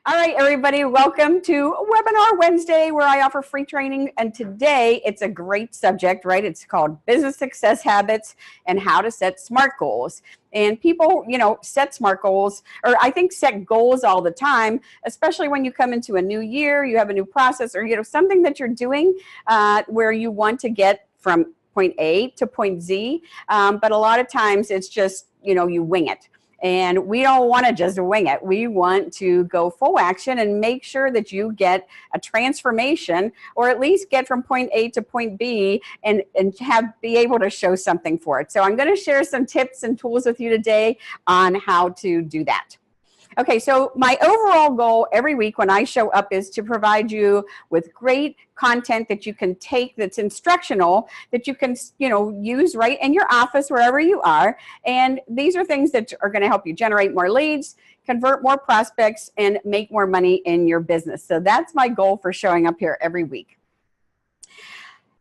All right, everybody, welcome to Webinar Wednesday, where I offer free training. And today it's a great subject, right? It's called Business Success Habits and How to Set Smart Goals. And people, set smart goals, or I think set goals all the time, especially when you come into a new year, you have a new process, or, something that you're doing where you want to get from point A to point Z. But a lot of times it's just, you wing it. And we don't want to just wing it. We want to go full action and make sure that you get a transformation, or at least get from point A to point B and be able to show something for it. So I'm going to share some tips and tools with you today on how to do that. Okay, so my overall goal every week when I show up is to provide you with great content that you can take, that's instructional, that you can, use right in your office wherever you are. And these are things that are going to help you generate more leads, convert more prospects, and make more money in your business. So that's my goal for showing up here every week.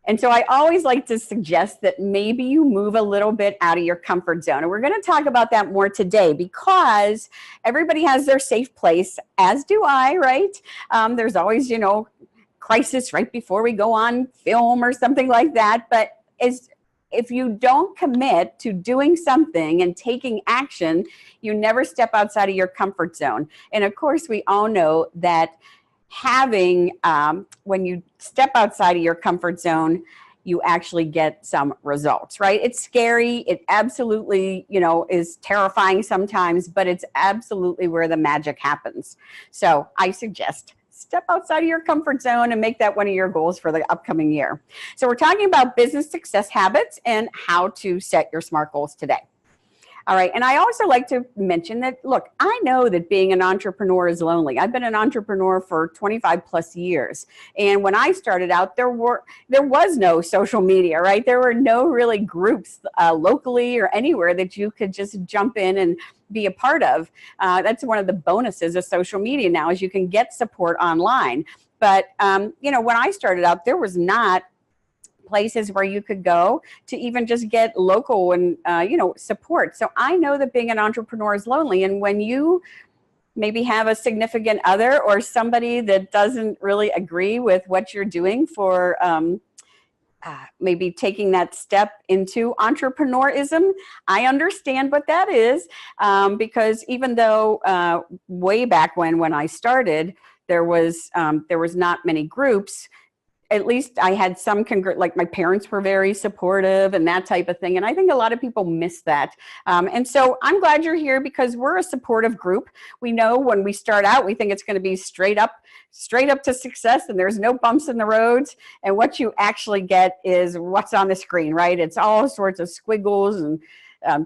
And so I always like to suggest that maybe you move a little bit out of your comfort zone. And we're going to talk about that more today, because everybody has their safe place, as do I, right? There's always, crisis right before we go on film or something like that. But if you don't commit to doing something and taking action, you never step outside of your comfort zone. And of course, we all know that when you step outside of your comfort zone, you actually get some results, right? It's scary. It absolutely, is terrifying sometimes, but it's absolutely where the magic happens. So I suggest step outside of your comfort zone and make that one of your goals for the upcoming year. So we're talking about business success habits and how to set your SMART goals today. All right, and I also like to mention that, look, I know that being an entrepreneur is lonely. I've been an entrepreneur for 25 plus years. And when I started out, there was no social media, right? There were no really groups locally or anywhere that you could just jump in and be a part of. That's one of the bonuses of social media now, is you can get support online. But, when I started out, there was not places where you could go to even just get local and, support. So I know that being an entrepreneur is lonely. And when you maybe have a significant other or somebody that doesn't really agree with what you're doing for maybe taking that step into entrepreneurism, I understand what that is, because even though way back when I started, there was not many groups. At least I had some, like my parents were very supportive and that type of thing. And I think a lot of people miss that. And so I'm glad you're here, because we're a supportive group. We know when we start out, we think it's going to be straight up to success, and there's no bumps in the roads. And what you actually get is what's on the screen, right? It's all sorts of squiggles and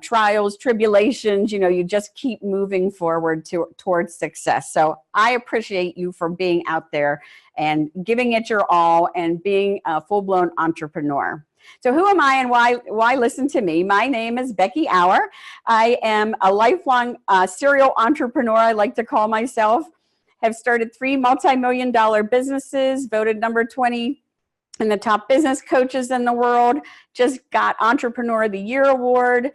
trials, tribulations. You just keep moving forward towards success. So I appreciate you for being out there and giving it your all and being a full-blown entrepreneur. So who am I and why listen to me? My name is Becky Auer. I am a lifelong serial entrepreneur, I like to call myself. Have started 3 multi-million-dollar businesses, voted number 20 in the top business coaches in the world, just got Entrepreneur of the Year award,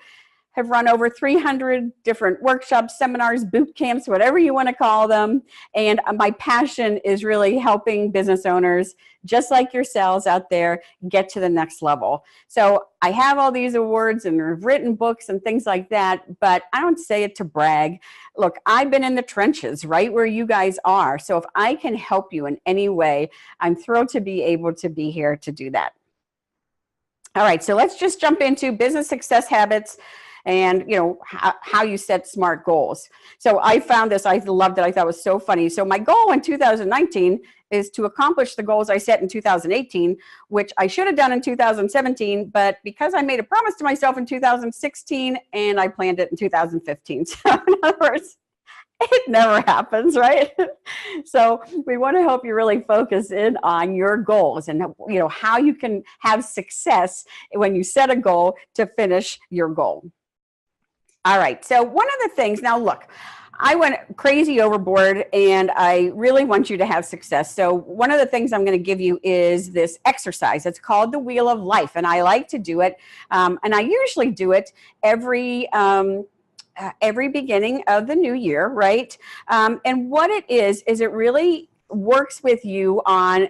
have run over 300 different workshops, seminars, boot camps, whatever you want to call them. And my passion is really helping business owners just like yourselves out there get to the next level. So I have all these awards and I've written books and things like that, but I don't say it to brag. Look, I've been in the trenches right where you guys are. So if I can help you in any way, I'm thrilled to be able to be here to do that. All right, so let's just jump into business success habits and how you set SMART goals. So I found this, I loved it, I thought it was so funny. So my goal in 2019 is to accomplish the goals I set in 2018, which I should have done in 2017, but because I made a promise to myself in 2016 and I planned it in 2015. So in other words, it never happens, right? So we want to help you really focus in on your goals and how you can have success when you set a goal to finish your goal. All right, so one of the things, now look, I went crazy overboard and I really want you to have success. So one of the things I'm going to give you is this exercise. It's called the Wheel of Life, and I like to do it. And I usually do it every every beginning of the new year, right? And what it is it really works with you on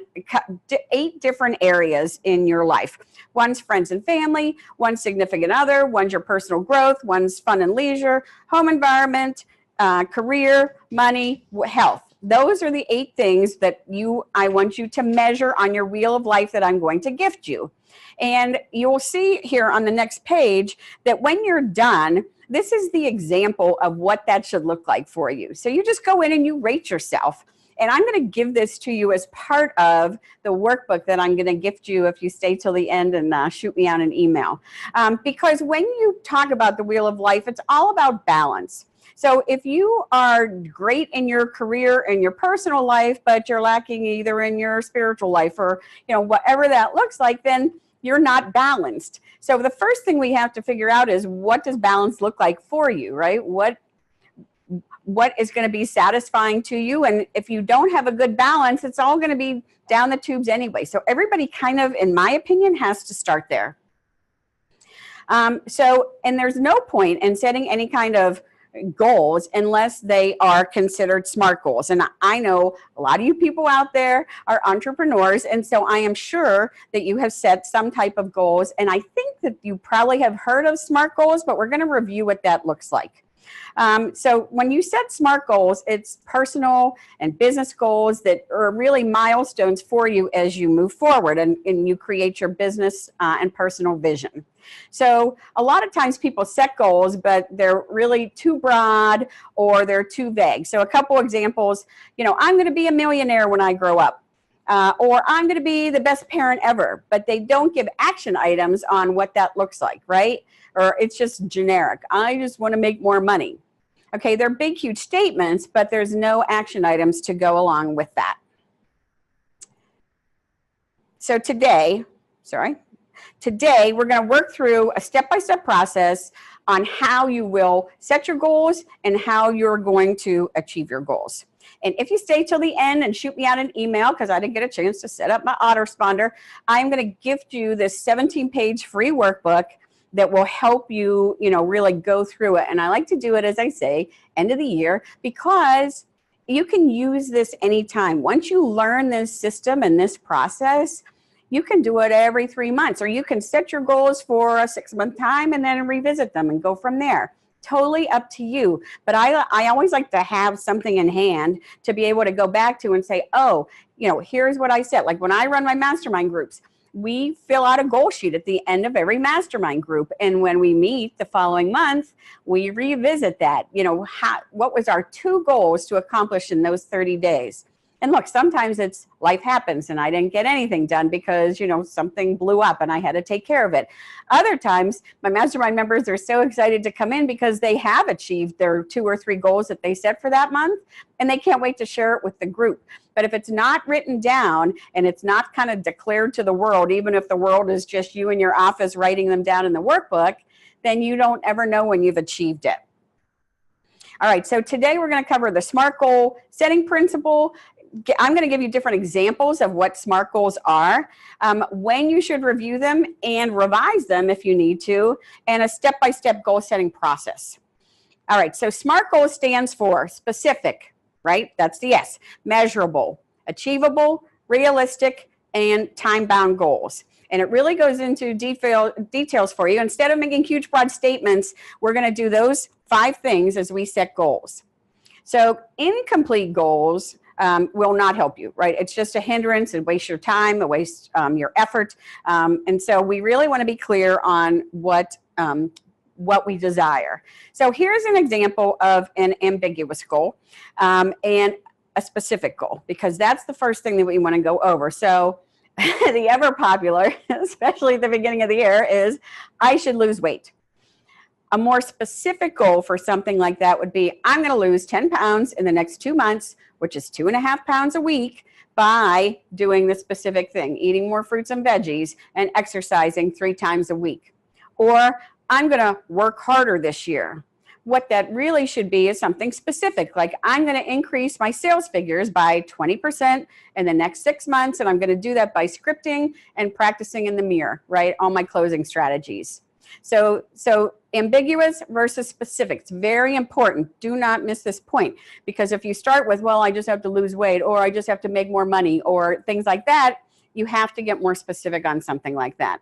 8 different areas in your life. One's friends and family, one's significant other, one's your personal growth, one's fun and leisure, home environment, career, money, health. Those are the 8 things that I want you to measure on your wheel of life that I'm going to gift you. And you'll see here on the next page that when you're done, this is the example of what that should look like for you. So you just go in and you rate yourself. And I'm going to give this to you as part of the workbook that I'm going to gift you if you stay till the end and shoot me out an email. Because when you talk about the wheel of life, it's all about balance. So if you are great in your career and your personal life, but you're lacking either in your spiritual life or, whatever that looks like, then you're not balanced. So the first thing we have to figure out is, what does balance look like for you, right? What is going to be satisfying to you? And if you don't have a good balance, it's all going to be down the tubes anyway. So everybody kind of, in my opinion, has to start there. And there's no point in setting any kind of goals unless they are considered SMART goals. And I know a lot of you people out there are entrepreneurs, and so I am sure that you have set some type of goals. And I think that you probably have heard of SMART goals, but we're going to review what that looks like. So when you set SMART goals, it's personal and business goals that are really milestones for you as you move forward and you create your business and personal vision. So a lot of times people set goals, but they're really too broad or they're too vague. So a couple examples, I'm going to be a millionaire when I grow up. Or I'm going to be the best parent ever, but they don't give action items on what that looks like, right? Or it's just generic. I just want to make more money. Okay, they're big, huge statements, but there's no action items to go along with that. So today we're going to work through a step-by-step process on how you will set your goals and how you're going to achieve your goals. And if you stay till the end and shoot me out an email, because I didn't get a chance to set up my autoresponder, I'm going to gift you this 17-page free workbook that will help you, really go through it. And I like to do it, as I say, end of the year, because you can use this anytime. Once you learn this system and this process, you can do it every 3 months, or you can set your goals for a 6-month time and then revisit them and go from there. Totally up to you. But I always like to have something in hand to be able to go back to and say, oh, here's what I said. Like when I run my mastermind groups, we fill out a goal sheet at the end of every mastermind group. And when we meet the following month, we revisit that. What was our 2 goals to accomplish in those 30 days? And look, sometimes it's life happens and I didn't get anything done because, something blew up and I had to take care of it. Other times, my mastermind members are so excited to come in because they have achieved their 2 or 3 goals that they set for that month, and they can't wait to share it with the group. But if it's not written down and it's not kind of declared to the world, even if the world is just you in your office writing them down in the workbook, then you don't ever know when you've achieved it. All right, so today we're going to cover the SMART goal setting principle. I'm going to give you different examples of what SMART goals are, when you should review them and revise them if you need to, and a step-by-step goal setting process. All right, so SMART goal stands for specific, right? That's the S. Measurable, achievable, realistic, and time-bound goals. And it really goes into details for you. Instead of making huge, broad statements, we're going to do those 5 things as we set goals. So incomplete goals will not help you, right? It's just a hindrance and waste your time, it wastes your effort. And so we really want to be clear on what we desire. So here's an example of an ambiguous goal and a specific goal, because that's the first thing that we want to go over. So the ever popular, especially at the beginning of the year, is I should lose weight. A more specific goal for something like that would be, I'm going to lose 10 pounds in the next 2 months, which is 2.5 pounds a week, by doing the specific thing, eating more fruits and veggies and exercising 3 times a week. Or I'm going to work harder this year. What that really should be is something specific, like I'm going to increase my sales figures by 20% in the next 6 months, and I'm going to do that by scripting and practicing in the mirror, right? All my closing strategies. So ambiguous versus specific. It's very important. Do not miss this point, because if you start with, well, I just have to lose weight, or I just have to make more money, or things like that, you have to get more specific on something like that.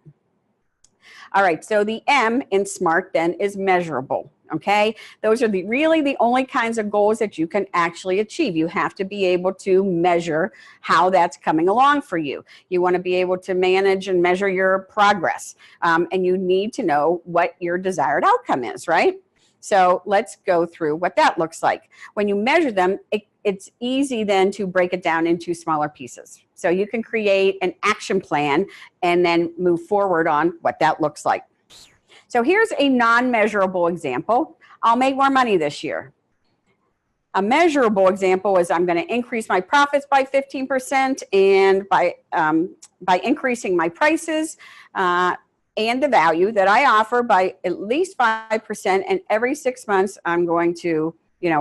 All right, so the M in SMART then is measurable, okay? Those are really the only kinds of goals that you can actually achieve. You have to be able to measure how that's coming along for you. You want to be able to manage and measure your progress, and you need to know what your desired outcome is, right? So let's go through what that looks like. When you measure them, it's easy then to break it down into smaller pieces. So you can create an action plan and then move forward on what that looks like. So here's a non-measurable example. I'll make more money this year. A measurable example is I'm going to increase my profits by 15%, and by increasing my prices and the value that I offer by at least 5%, and every 6 months I'm going to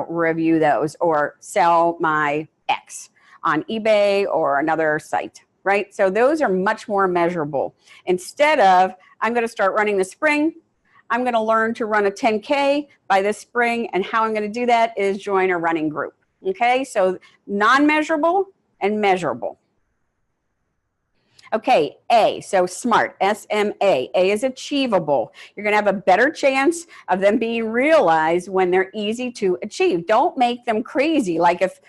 review those or sell my X on eBay or another site, right? So those are much more measurable. Instead of, I'm going to start running this spring, I'm going to learn to run a 10K by this spring, and how I'm going to do that is join a running group, okay? So non-measurable and measurable. Okay, A, so SMART, S-M-A. A is achievable. You're going to have a better chance of them being realized when they're easy to achieve. Don't make them crazy. Like if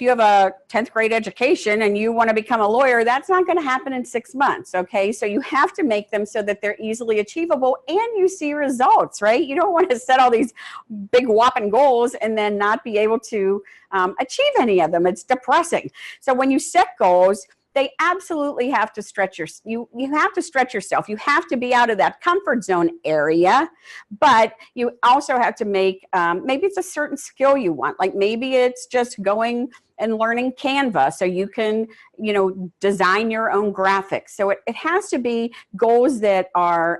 you have a 10th grade education and you want to become a lawyer, that's not going to happen in 6 months, okay? So you have to make them so that they're easily achievable and you see results, right? You don't want to set all these big whopping goals and then not be able to achieve any of them. It's depressing. So when you set goals, they absolutely have to stretch you have to stretch yourself. You have to be out of that comfort zone area, but you also have to make, maybe it's a certain skill you want. Like maybe it's just going and learning Canva so you can, design your own graphics. So it has to be goals that are,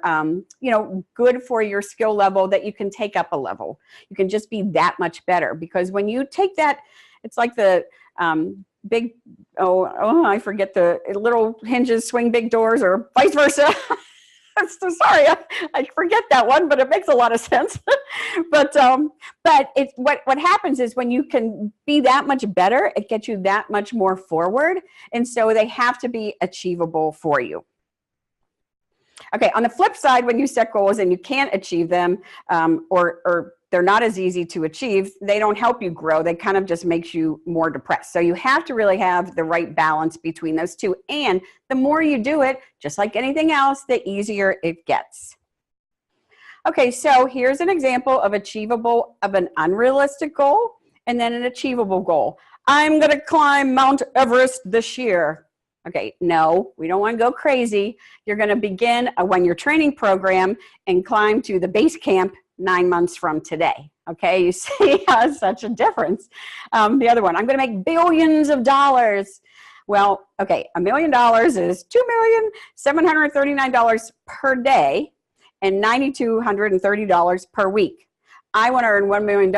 good for your skill level, that you can take up a level. You can just be that much better, because when you take that, it's like the, big, I forget, the little hinges swing big doors, or vice versa. I'm so sorry, I forget that one, but it makes a lot of sense. but it's what happens is when you can be that much better, it gets you that much more forward, and so they have to be achievable for you. Okay, on the flip side, when you set goals and you can't achieve them, or they're not as easy to achieve, they don't help you grow. They kind of just makes you more depressed. So you have to really have the right balance between those two. And the more you do it, just like anything else, the easier it gets. Okay, so here's an example of an unrealistic goal and then an achievable goal. I'm going to climb Mount Everest this year. Okay, no, we don't want to go crazy. You're going to begin a one-year training program and climb to the base camp 9 months from today. Okay, you see how such a difference. The other one, I'm going to make billions of dollars. Well, okay, $1 million is $2,739 per day and $9,230 per week. I want to earn $1 million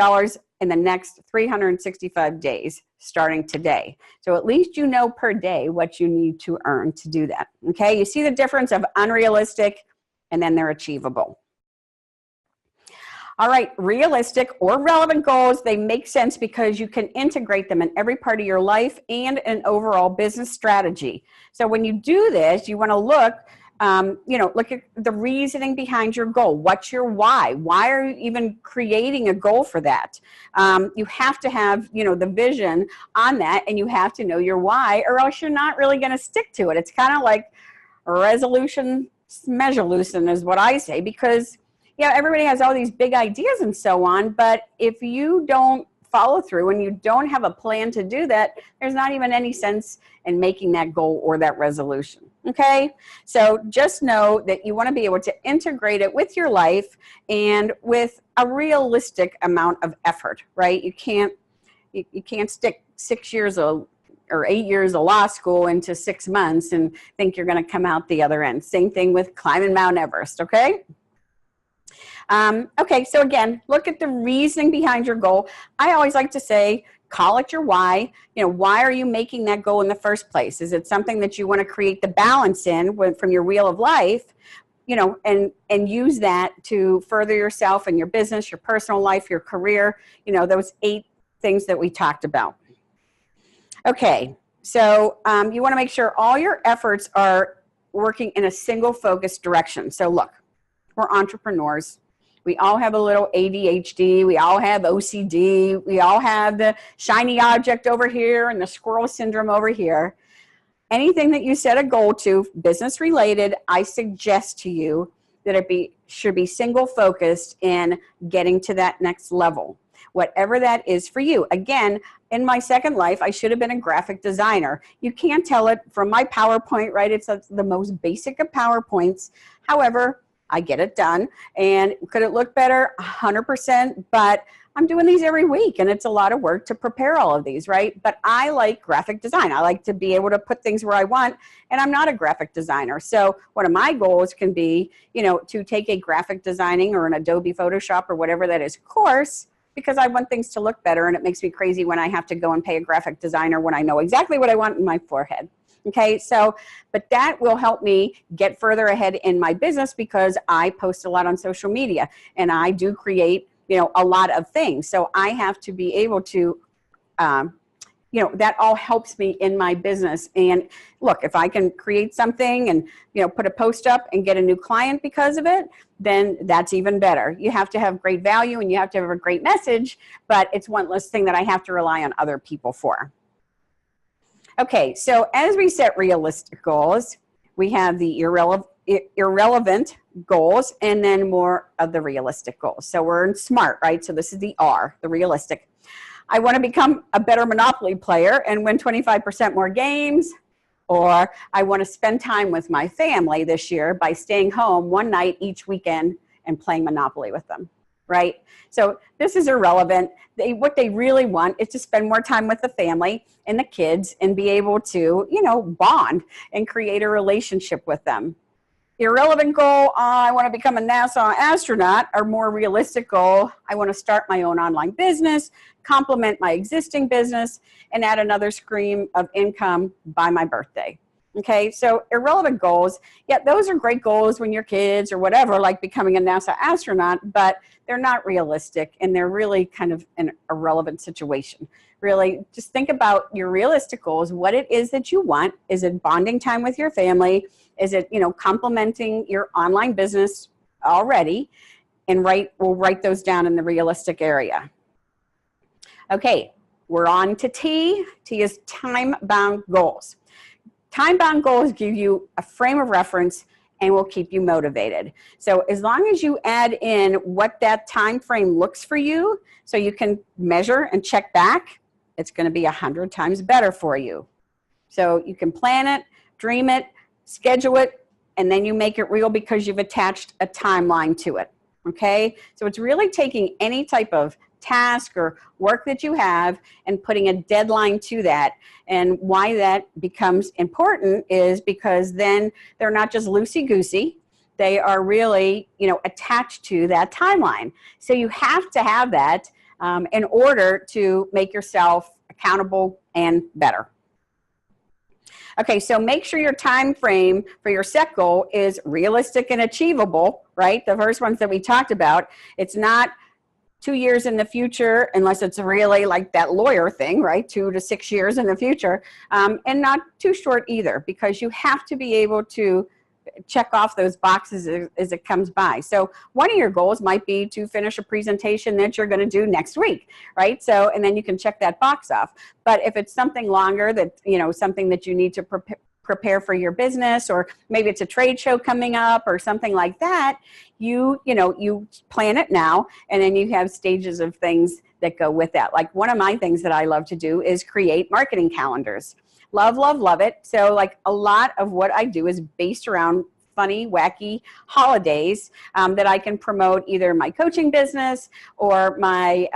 in the next 365 days starting today. So at least you know per day what you need to earn to do that. Okay, you see the difference of unrealistic and then they're achievable. All right, realistic or relevant goals, they make sense because you can integrate them in every part of your life and an overall business strategy. So when you do this, you want to look at the reasoning behind your goal. What's your why? Why are you even creating a goal for that? You have to have, the vision on that, and you have to know your why, or else you're not really going to stick to it. It's kind of like resolution, measure-lucin is what I say, because everybody has all these big ideas and so on, but if you don't follow through and you don't have a plan to do that, there's not even any sense in making that goal or that resolution. Okay, so just know that you want to be able to integrate it with your life and with a realistic amount of effort, right? You can't stick 6 years or 8 years of law school into 6 months and think you're going to come out the other end. Same thing with climbing Mount Everest, okay? Okay, so again, look at the reasoning behind your goal. I always like to say, call it your why. Why are you making that goal in the first place? Is it something that you want to create the balance in from your wheel of life? you know, and use that to further yourself and your business, your personal life, your career, you know, those 8 things that we talked about. Okay, so you want to make sure all your efforts are working in a single focused direction. So look, we're entrepreneurs. We all have a little ADHD. We all have OCD. We all have the shiny object over here and the squirrel syndrome over here. Anything that you set a goal to, business related, I suggest to you that it should be single focused in getting to that next level, whatever that is for you. Again, in my second life, I should have been a graphic designer. You can't tell it from my PowerPoint, right? It's the most basic of PowerPoints. However, I get it done. And could it look better? 100%, but I'm doing these every week, and it's a lot of work to prepare all of these, right? But I like graphic design. I like to be able to put things where I want, and I'm not a graphic designer. So one of my goals can be, you know, to take a graphic designing or an Adobe Photoshop or whatever that is course, because I want things to look better, and it makes me crazy when I have to go and pay a graphic designer when I know exactly what I want in my forehead. Okay, so, but that will help me get further ahead in my business because I post a lot on social media and I do create, you know, a lot of things. So I have to be able to, you know, that all helps me in my business. And look, if I can create something and, you know, put a post up and get a new client because of it, then that's even better. You have to have great value and you have to have a great message, but it's one less thing that I have to rely on other people for. Okay, so as we set realistic goals, we have the irrelevant goals and then more of the realistic goals. So we're in SMART, right? So this is the R, the realistic. I want to become a better Monopoly player and win 25% more games, or I want to spend time with my family this year by staying home one night each weekend and playing Monopoly with them, right? So this is irrelevant. What they really want is to spend more time with the family and the kids and be able to, you know, bond and create a relationship with them. Irrelevant goal, I want to become a NASA astronaut, or more realistic goal, I want to start my own online business, complement my existing business, and add another stream of income by my birthday. Okay, so irrelevant goals, yeah, those are great goals when you're kids or whatever, like becoming a NASA astronaut, but they're not realistic and they're really kind of an irrelevant situation. Really, just think about your realistic goals, what it is that you want. Is it bonding time with your family? Is it, you know, complementing your online business already? And we'll write those down in the realistic area. Okay, we're on to T. T is time-bound goals. Time-bound goals give you a frame of reference and will keep you motivated. So as long as you add in what that time frame looks for you, so you can measure and check back, it's going to be 100 times better for you. So you can plan it, dream it, schedule it, and then you make it real because you've attached a timeline to it. Okay? So it's really taking any type of task or work that you have and putting a deadline to that. And why that becomes important is because then they're not just loosey-goosey. They are really, you know, attached to that timeline. So you have to have that in order to make yourself accountable and better. Okay, so make sure your time frame for your set goal is realistic and achievable, right? The first ones that we talked about. It's not 2 years in the future, unless it's really like that lawyer thing, right? 2 to 6 years in the future, and not too short either, because you have to be able to check off those boxes as it comes by. So one of your goals might be to finish a presentation that you're going to do next week, right? So, and then you can check that box off. But if it's something longer that, you know, something that you need to prepare for your business, or maybe it's a trade show coming up or something like that, you plan it now, and then you have stages of things that go with that. Like one of my things that I love to do is create marketing calendars. Love, love, love it. So like a lot of what I do is based around funny, wacky holidays that I can promote either my coaching business or my,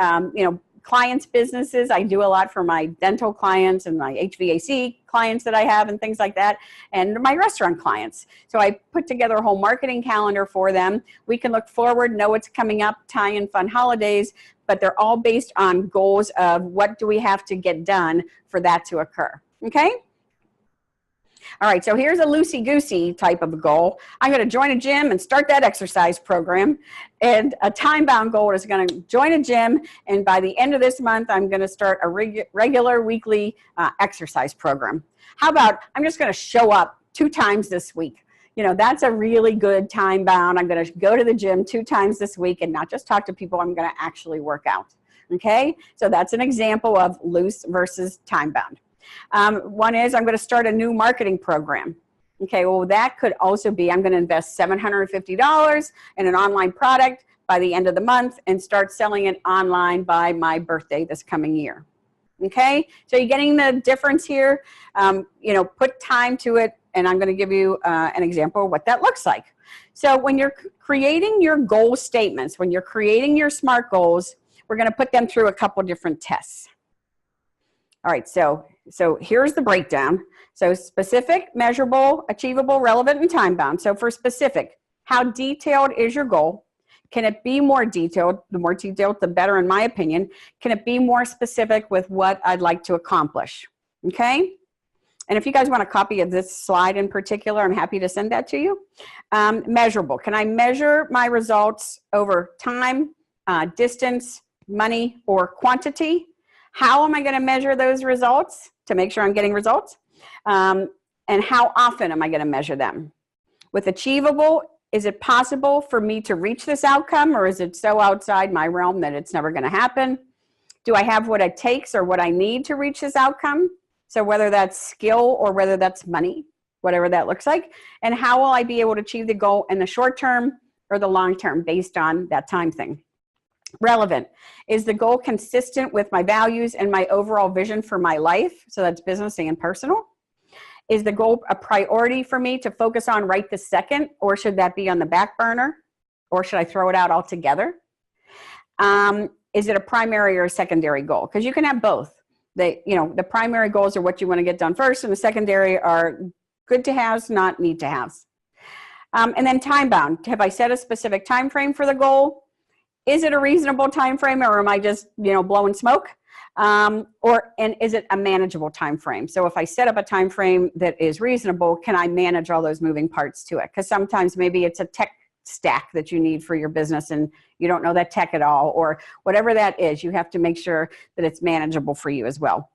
clients' businesses. I do a lot for my dental clients and my HVAC clients that I have and things like that, and my restaurant clients. So I put together a whole marketing calendar for them. We can look forward, know what's coming up, tie in fun holidays, but they're all based on goals of what do we have to get done for that to occur. Okay? All right, so here's a loosey-goosey type of a goal. I'm going to join a gym and start that exercise program. And a time-bound goal is going to join a gym, and by the end of this month, I'm going to start a regular weekly exercise program. How about I'm just going to show up 2 times this week? You know, that's a really good time-bound. I'm going to go to the gym 2 times this week and not just talk to people. I'm going to actually work out. Okay, so that's an example of loose versus time-bound. One is I'm going to start a new marketing program. Okay, well, that could also be I'm going to invest $750 in an online product by the end of the month and start selling it online by my birthday this coming year. Okay, so you're getting the difference here. You know, put time to it, and I'm going to give you an example of what that looks like. So when you're creating your goal statements, when you're creating your SMART goals, we're going to put them through a couple different tests. All right, so here's the breakdown. So specific, measurable, achievable, relevant, and time-bound. So for specific, how detailed is your goal? Can it be more detailed? The more detailed, the better, in my opinion. Can it be more specific with what I'd like to accomplish? Okay? And if you guys want a copy of this slide in particular, I'm happy to send that to you. Measurable. Can I measure my results over time, distance, money, or quantity? How am I going to measure those results to make sure I'm getting results? And how often am I going to measure them? With achievable, is it possible for me to reach this outcome, or is it so outside my realm that it's never going to happen? Do I have what it takes or what I need to reach this outcome? So whether that's skill or whether that's money, whatever that looks like. And how will I be able to achieve the goal in the short term or the long term based on that time thing? Relevant. Is the goal consistent with my values and my overall vision for my life? So that's business and personal. Is the goal a priority for me to focus on right this second, or should that be on the back burner? Or should I throw it out altogether? Is it a primary or a secondary goal? Because you can have both. The primary goals are what you want to get done first, and the secondary are good to haves, not need to haves. And then time bound. Have I set a specific time frame for the goal? Is it a reasonable time frame, or am I just blowing smoke? And is it a manageable time frame? So if I set up a time frame that is reasonable, can I manage all those moving parts to it? Because sometimes maybe it's a tech stack that you need for your business and you don't know that tech at all, or whatever that is. You have to make sure that it's manageable for you as well.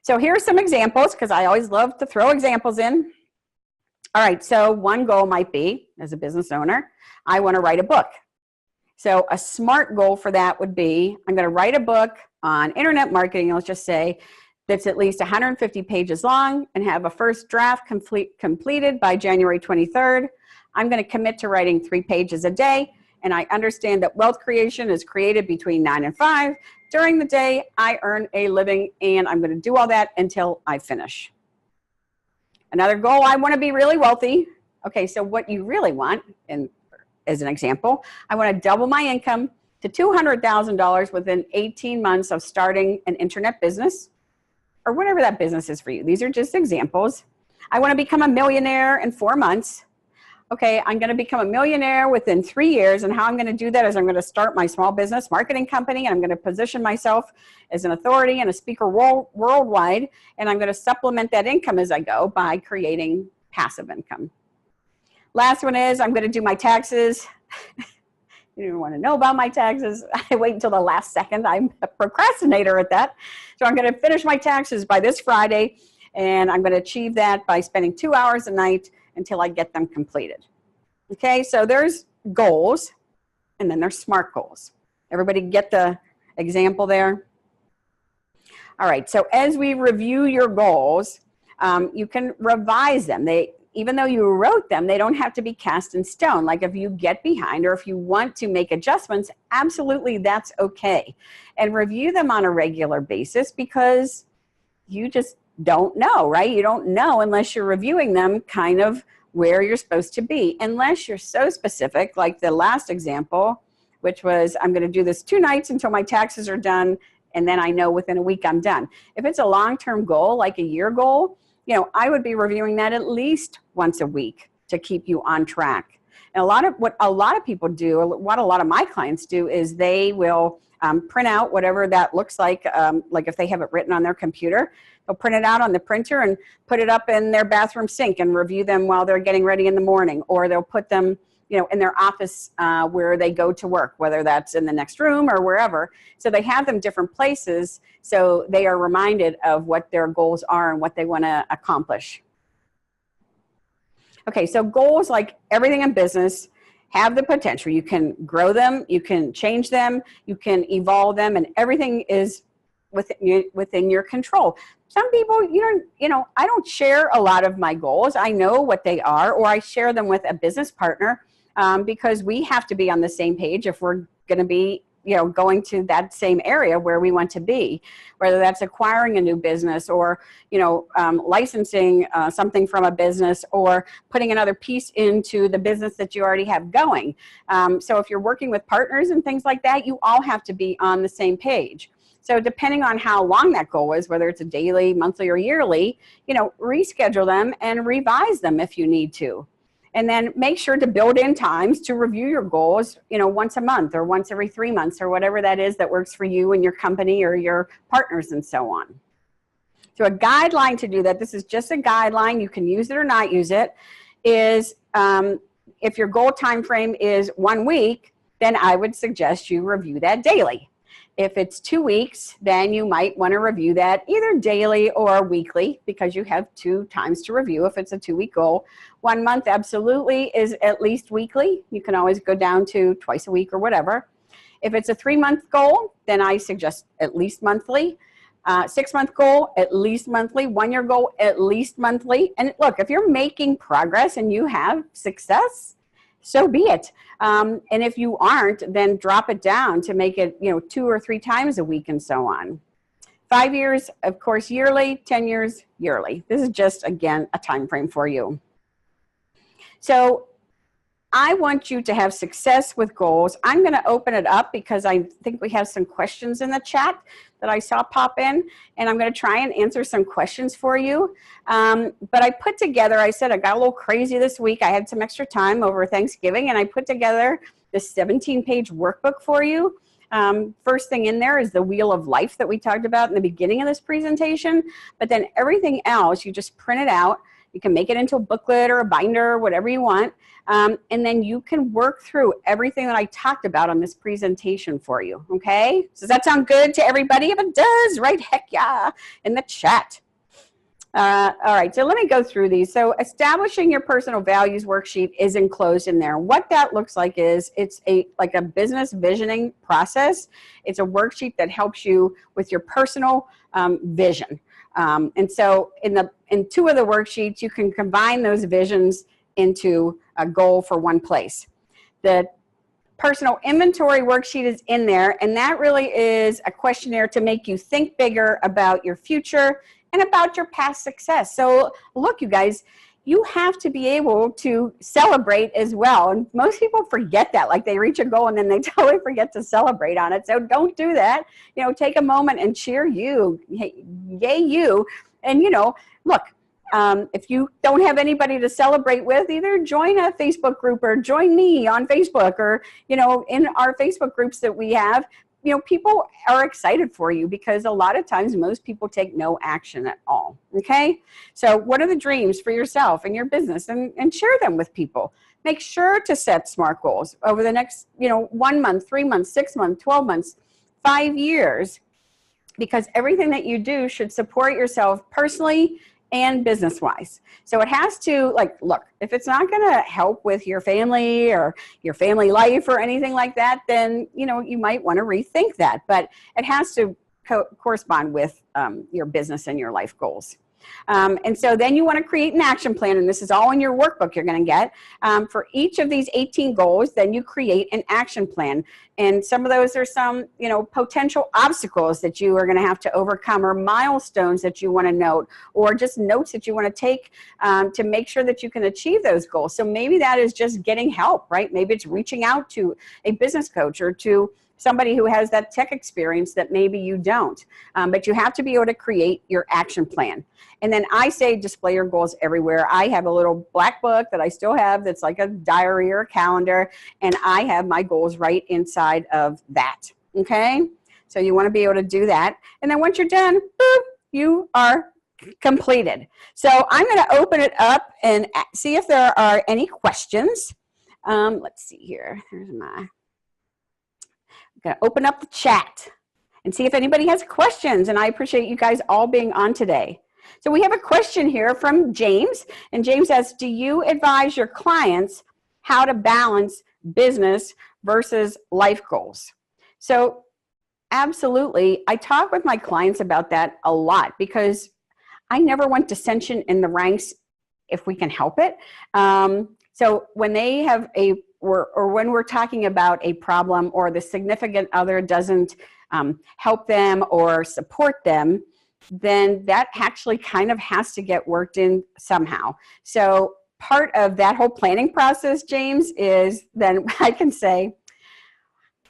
So here are some examples, because I always love to throw examples in. All right, so one goal might be, as a business owner, I want to write a book. So a SMART goal for that would be, I'm going to write a book on internet marketing, let's just say, that's at least 150 pages long and have a first draft completed by January 23rd. I'm going to commit to writing 3 pages a day, and I understand that wealth creation is created between 9 and 5. During the day, I earn a living, and I'm going to do all that until I finish. Another goal, I want to be really wealthy. Okay, so what you really want, and as an example, I want to double my income to $200,000 within 18 months of starting an internet business, or whatever that business is for you. These are just examples. I want to become a millionaire in 4 months. Okay, I'm going to become a millionaire within 3 years, and how I'm going to do that is I'm going to start my small business marketing company, and I'm going to position myself as an authority and a speaker worldwide, and I'm going to supplement that income as I go by creating passive income. Last one is I'm going to do my taxes. You don't want to know about my taxes. I wait until the last second. I'm a procrastinator at that. So I'm going to finish my taxes by this Friday, and I'm going to achieve that by spending 2 hours a night until I get them completed. Okay, so there's goals, and then there's SMART goals. Everybody get the example there? All right, so as we review your goals, you can revise them. Even though you wrote them, they don't have to be cast in stone. Like if you get behind or if you want to make adjustments, absolutely that's okay. And review them on a regular basis, because you just don't know, right? You don't know unless you're reviewing them kind of where you're supposed to be, unless you're so specific, like the last example, which was I'm going to do this 2 nights until my taxes are done, and then I know within a week I'm done. If it's a long-term goal, like a year goal, I would be reviewing that at least once a week to keep you on track. And what a lot of people do, what a lot of my clients do, is they will print out whatever that looks like if they have it written on their computer, they'll print it out on the printer and put it up in their bathroom sink and review them while they're getting ready in the morning, or they'll put them in their office where they go to work, whether that's in the next room or wherever. So they have them different places so they are reminded of what their goals are and what they want to accomplish. Okay, so goals, like everything in business, have the potential. You can grow them, you can change them, you can evolve them, and everything is within your control. Some people, I don't share a lot of my goals. I know what they are, or I share them with a business partner because we have to be on the same page if we're going to be going to that same area where we want to be, whether that's acquiring a new business or, licensing something from a business or putting another piece into the business that you already have going. So if you're working with partners and things like that, you all have to be on the same page. So depending on how long that goal is, whether it's a daily, monthly, or yearly, reschedule them and revise them if you need to. And then make sure to build in times to review your goals, once a month or once every 3 months or whatever that is that works for you and your company or your partners and so on. So a guideline to do that, this is just a guideline, you can use it or not use it, is if your goal time frame is 1 week, then I would suggest you review that daily. If it's 2 weeks, then you might want to review that either daily or weekly because you have 2 times to review if it's a 2-week goal. 1 month absolutely is at least weekly. You can always go down to twice a week or whatever. If it's a 3-month goal, then I suggest at least monthly. 6-month goal, at least monthly. 1-year goal, at least monthly. And look, if you're making progress and you have success, so be it. And if you aren't, then drop it down to make it, 2 or 3 times a week and so on. 5 years, of course, yearly. 10 years, yearly. This is just, again, a time frame for you. So I want you to have success with goals. I'm going to open it up because I think we have some questions in the chat that I saw pop in, and I'm going to try and answer some questions for you. But I put together, I said I got a little crazy this week. I had some extra time over Thanksgiving, and I put together this 17-page workbook for you. First thing in there is the Wheel of Life that we talked about in the beginning of this presentation, but then everything else, you just print it out. You can make it into a booklet or a binder, whatever you want. And then you can work through everything that I talked about on this presentation for you, okay? Does that sound good to everybody? If it does, right, heck yeah, in the chat. All right, so let me go through these. So establishing your personal values worksheet is enclosed in there. What that looks like is it's like a business visioning process. It's a worksheet that helps you with your personal vision. And so in 2 of the worksheets, you can combine those visions into a goal for one place. The personal inventory worksheet is in there, and that really is a questionnaire to make you think bigger about your future and about your past success. So look, you guys, you have to be able to celebrate as well. And most people forget that, like they reach a goal and then they totally forget to celebrate on it. So don't do that. Take a moment and cheer you, yay you. And look, if you don't have anybody to celebrate with, either join a Facebook group or join me on Facebook or, in our Facebook groups that we have. People are excited for you because a lot of times most people take no action at all, okay? So what are the dreams for yourself and your business, and share them with people. Make sure to set SMART goals over the next, 1 month, 3 months, 6 months, 12 months, 5 years, because everything that you do should support yourself personally and business-wise. So it has to, look, if it's not going to help with your family or your family life or anything like that, then, you might want to rethink that. But it has to correspond with your business and your life goals. And so then you want to create an action plan, and this is all in your workbook you're going to get. For each of these 18 goals, then you create an action plan. And some of those are some, potential obstacles that you are going to have to overcome, or milestones that you want to note, or just notes that you want to take to make sure that you can achieve those goals. So maybe that is just getting help, right? Maybe it's reaching out to a business coach or to somebody who has that tech experience that maybe you don't. But you have to be able to create your action plan. And then I say display your goals everywhere. I have a little black book that I still have that's like a diary or a calendar, and I have my goals right inside of that. Okay, so you want to be able to do that. And then once you're done, boop, you are completed. So I'm going to open it up and see if there are any questions. Let's see here. Here's I'm going to open up the chat and see if anybody has questions. And I appreciate you guys all being on today. So we have a question here from James. And James says, do you advise your clients how to balance business versus life goals? So absolutely. I talk with my clients about that a lot because I never want dissension in the ranks if we can help it. So when they have or when we're talking about a problem or the significant other doesn't help them or support them, then that actually kind of has to get worked in somehow. So part of that whole planning process, James, is then I can say,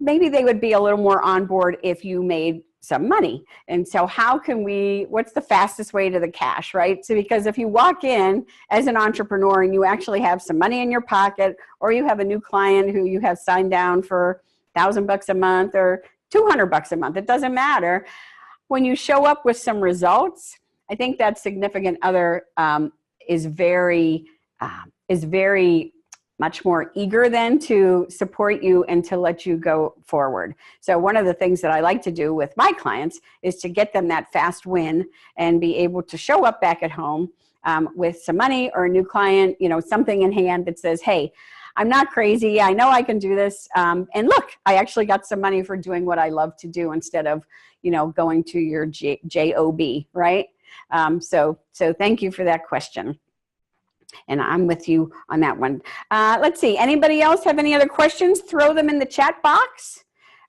maybe they would be a little more on board if you made some money. And so how can what's the fastest way to the cash, right? So because if you walk in as an entrepreneur and you actually have some money in your pocket, or you have a new client who you have signed down for $1,000 a month or $200 a month, it doesn't matter. When you show up with some results, I think that significant other is very much more eager then to support you and to let you go forward. So one of the things that I like to do with my clients is to get them that fast win and be able to show up back at home with some money or a new client, something in hand that says, hey, I'm not crazy. I know I can do this. And look, I actually got some money for doing what I love to do instead of, going to your job, right? So thank you for that question. And I'm with you on that one. Let's see. Anybody else have any other questions? Throw them in the chat box.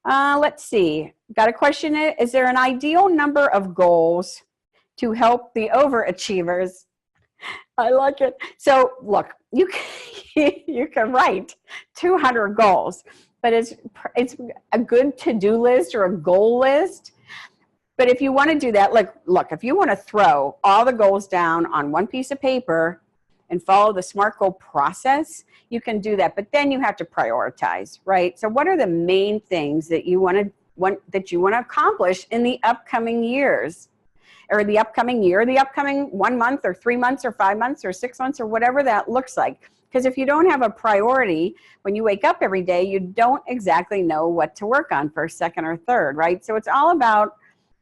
Let's see. Got a question. Is there an ideal number of goals to help the overachievers? I like it. So look, you can write 200 goals, but it's a good to-do list or a goal list. But if you want to do that, look, if you want to throw all the goals down on one piece of paper and follow the SMART goal process, you can do that. But then you have to prioritize, right? So what are the main things that you want to accomplish in the upcoming years, or the upcoming year, the upcoming 1 month or 3 months or 5 months or 6 months or whatever that looks like? Because if you don't have a priority, when you wake up every day, you don't exactly know what to work on first, second, or third, right? So it's all about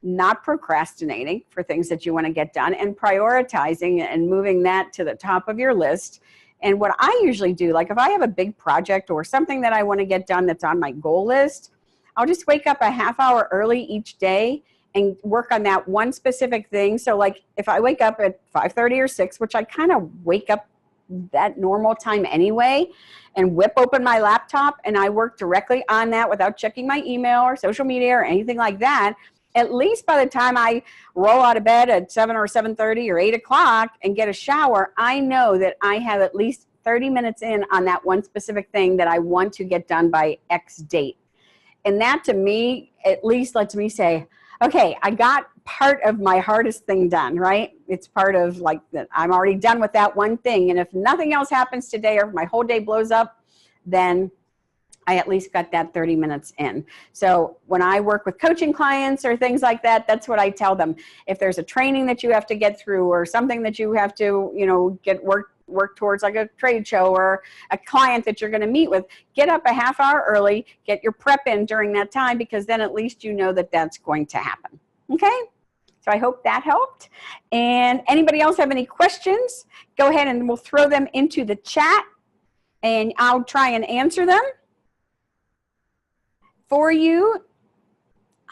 not procrastinating for things that you want to get done and prioritizing and moving that to the top of your list. And what I usually do, like if I have a big project or something that I want to get done that's on my goal list, I'll just wake up a half hour early each day and work on that one specific thing. So like if I wake up at 5:30 or 6, which I kind of wake up that normal time anyway, and whip open my laptop and I work directly on that without checking my email or social media or anything like that, at least by the time I roll out of bed at 7 or 7:30 or 8 o'clock and get a shower, I know that I have at least 30 minutes in on that one specific thing that I want to get done by X date. And that to me, at least lets me say, okay, I got part of my hardest thing done, right? It's part of like that I'm already done with that one thing. And if nothing else happens today or if my whole day blows up, then I at least got that 30 minutes in. So when I work with coaching clients or things like that, that's what I tell them. If there's a training that you have to get through or something that you have to, get work towards, like a trade show or a client that you're going to meet with, get up a half hour early, get your prep in during that time, because then at least you know that that's going to happen. Okay? So I hope that helped. And anybody else have any questions? Go ahead and we'll throw them into the chat and I'll try and answer them for you.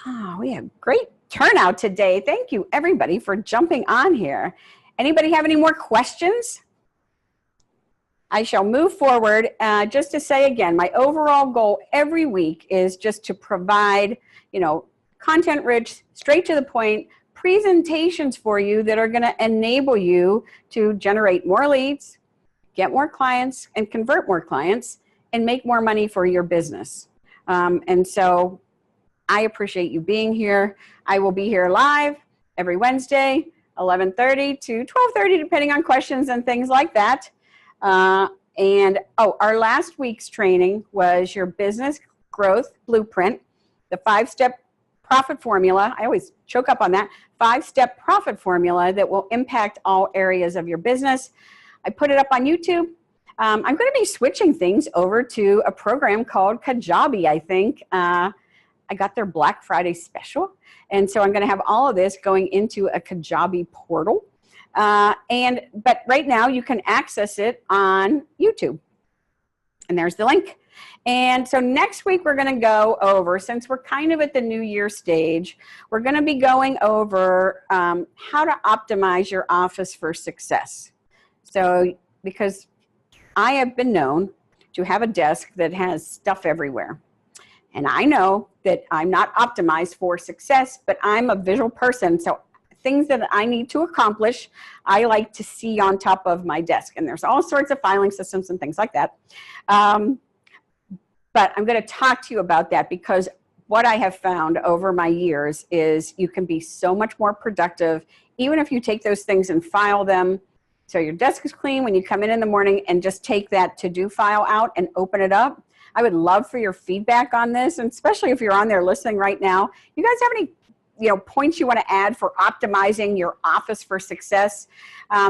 Oh, we have great turnout today. Thank you everybody for jumping on here. Anybody have any more questions? I shall move forward. Just to say again, my overall goal every week is just to provide, content rich, straight to the point presentations for you that are going to enable you to generate more leads, get more clients and convert more clients and make more money for your business. And so I appreciate you being here. I will be here live every Wednesday, 11:30 to 12:30, depending on questions and things like that. Our last week's training was your business growth blueprint. the 5-step profit formula. I always choke up on that. 5-step profit formula that will impact all areas of your business. I put it up on YouTube. I'm going to be switching things over to a program called Kajabi, I think. I got their Black Friday special. And so I'm going to have all of this going into a Kajabi portal. But right now you can access it on YouTube. And there's the link. And so next week we're going to go over, since we're kind of at the New Year stage, we're going to be going over how to optimize your office for success. So because I have been known to have a desk that has stuff everywhere. And I know that I'm not optimized for success, but I'm a visual person. So things that I need to accomplish, I like to see on top of my desk. And there's all sorts of filing systems and things like that. But I'm going to talk to you about that, because what I have found over my years is you can be so much more productive, even if you take those things and file them. So your desk is clean when you come in the morning, and just take that to-do file out and open it up. I would love for your feedback on this, and especially if you're on there listening right now. You guys have any points you want to add for optimizing your office for success?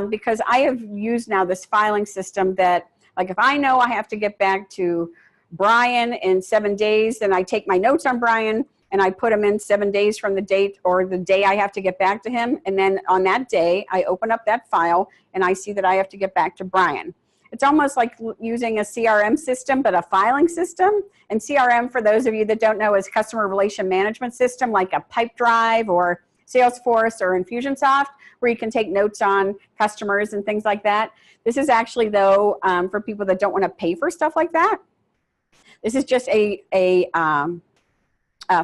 Because I have used now this filing system that, like, if I know I have to get back to Brian in 7 days, then I take my notes on Brian and I put them in 7 days from the date or the day I have to get back to him. And then on that day, I open up that file and I see that I have to get back to Brian. It's almost like using a CRM system, but a filing system. And CRM, for those of you that don't know, is customer relation management system, like a Pipedrive or Salesforce or Infusionsoft, where you can take notes on customers and things like that. This is actually, though, for people that don't want to pay for stuff like that. This is just a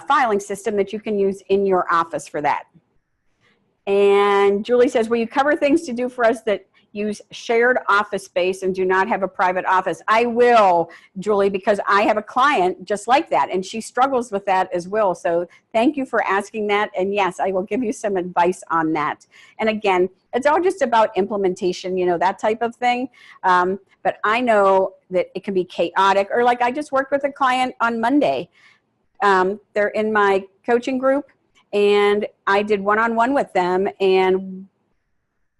filing system that you can use in your office for that. And Julie says, will you cover things to do for us that use shared office space and do not have a private office? I will, Julie, because I have a client just like that, and she struggles with that as well. So thank you for asking that. And yes, I will give you some advice on that. And again, it's all just about implementation, that type of thing. But I know that it can be chaotic, or like I just worked with a client on Monday. They're in my coaching group, and I did one-on-one with them, and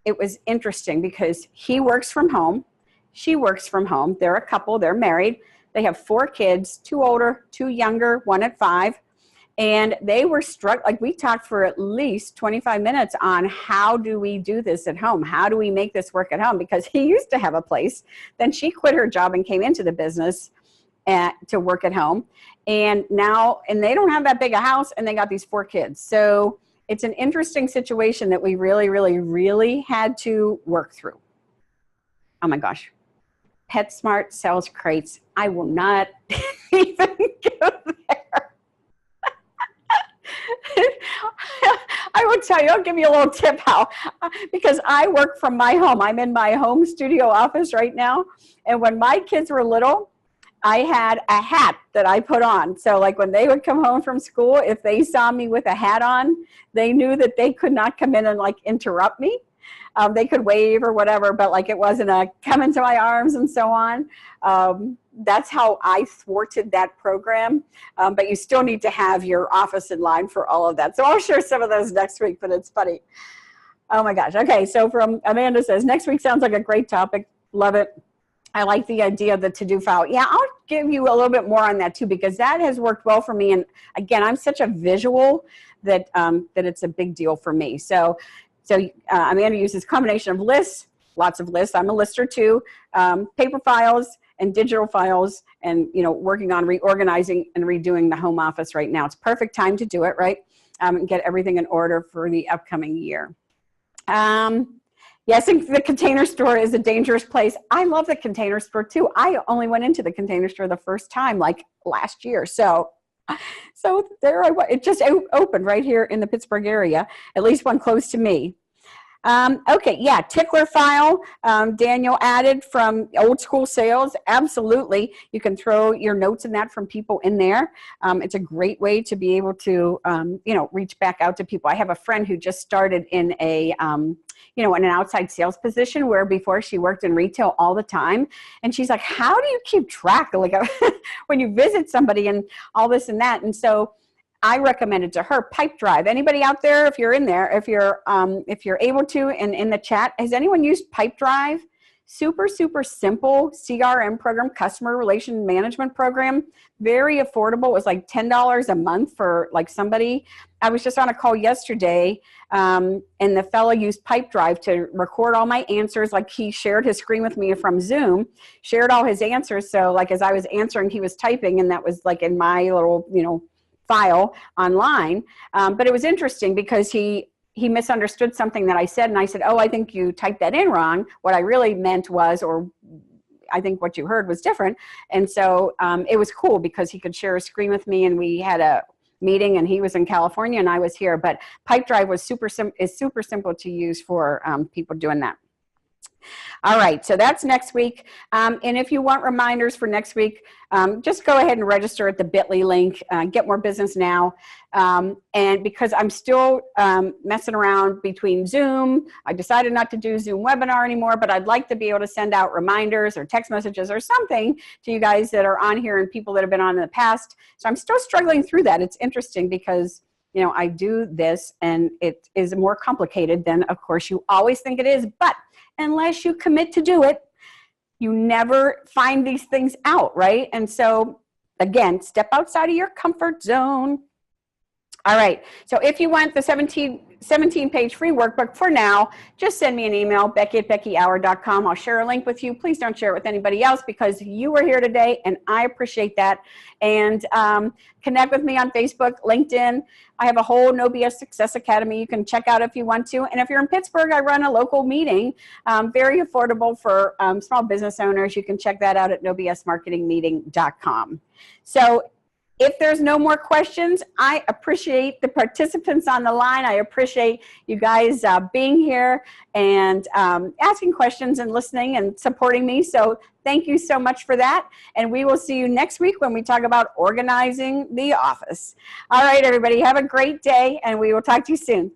it was interesting because he works from home. She works from home. They're a couple. They're married. They have 4 kids, 2 older, 2 younger, 1 at 5. And they were struck, like we talked for at least 25 minutes on how do we do this at home? How do we make this work at home? Because he used to have a place. Then she quit her job and came into the business to work at home. And now, and they don't have that big a house, and they got these 4 kids. So it's an interesting situation that we really, really, really had to work through. Oh my gosh. PetSmart sells crates. I will not even go there. I will tell you, I'll give you a little tip how, because I work from my home. I'm in my home studio office right now. And when my kids were little, I had a hat that I put on. So like when they would come home from school, if they saw me with a hat on, they knew that they could not come in and like interrupt me. They could wave or whatever, but like it wasn't a come into my arms and so on. That's how I thwarted that program. But you still need to have your office in line for all of that. So I'll share some of those next week, but it's funny. Oh my gosh. Okay. So from Amanda says, next week sounds like a great topic. Love it. I like the idea of the to-do file. Yeah, I'll give you a little bit more on that too, because that has worked well for me. And again, I'm such a visual that that it's a big deal for me. So Amanda uses combination of lists, lots of lists. I'm a lister too, paper files and digital files, and working on reorganizing and redoing the home office right now. It's perfect time to do it, right? And get everything in order for the upcoming year. Yes, the Container Store is a dangerous place. I love the Container Store too. I only went into the Container Store the first time like last year. So there I was. It just opened right here in the Pittsburgh area, at least one close to me. Okay, yeah, tickler file, Daniel added from old school sales. Absolutely. You can throw your notes in that from people in there. It's a great way to be able to, reach back out to people. I have a friend who just started in in an outside sales position where before she worked in retail all the time. And she's like, how do you keep track? Like when you visit somebody and all this and that. And so I recommended to her Pipedrive. Anybody out there, if you're in there, if you're able to, and in the chat, has anyone used Pipedrive? Super, super simple CRM program, customer relation management program. Very affordable. It was like $10 a month for like somebody. I was just on a call yesterday, and the fellow used Pipedrive to record all my answers. Like he shared his screen with me from Zoom, shared all his answers. So like as I was answering, he was typing, and that was like in my little, file online. But it was interesting because he misunderstood something that I said, and I said, oh, I think you typed that in wrong. What I really meant was, or I think what you heard was different. And so it was cool because he could share a screen with me, and we had a meeting, and he was in California and I was here. But Pipedrive was super simple to use for people doing that. All right, so that's next week. And if you want reminders for next week, just go ahead and register at the bit.ly link, Get More Business Now. And because I'm still messing around between Zoom, I decided not to do Zoom webinar anymore, but I'd like to be able to send out reminders or text messages or something to you guys that are on here and people that have been on in the past. So I'm still struggling through that. It's interesting because I do this and it is more complicated than, of course, you always think it is, but unless you commit to do it, you never find these things out, right? And so, again, step outside of your comfort zone. All right, so if you want the 17-page free workbook for now, just send me an email, Becky@BeckyAuer.com. I'll share a link with you. Please don't share it with anybody else because you were here today, and I appreciate that. And connect with me on Facebook, LinkedIn. I have a whole No BS Success Academy you can check out if you want to. And if you're in Pittsburgh, I run a local meeting, very affordable for small business owners. You can check that out at nobsmarketingmeeting.com. So if there's no more questions, I appreciate the participants on the line. I appreciate you guys being here and asking questions and listening and supporting me. So thank you so much for that. And we will see you next week when we talk about organizing the office. All right, everybody, have a great day, and we will talk to you soon.